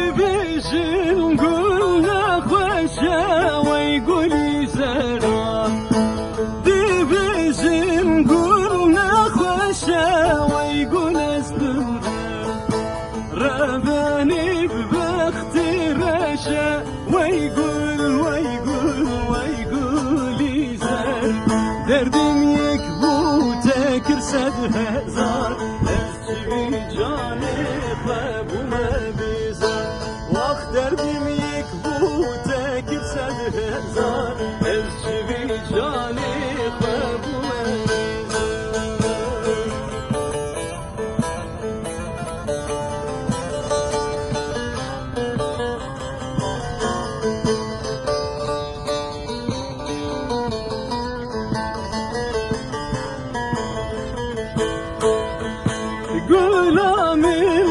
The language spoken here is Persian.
دبيجن قلنا خوشة ويقولي زرع دبيجن قلنا خوشة ويقول استمر رباني ببختي رشا ويقولي زرع دردم يكبو تكرسد هزار أسجبي جاني خاب وما دردم يكبو تكرسد هزار أسجبي جاني خاب وما قول من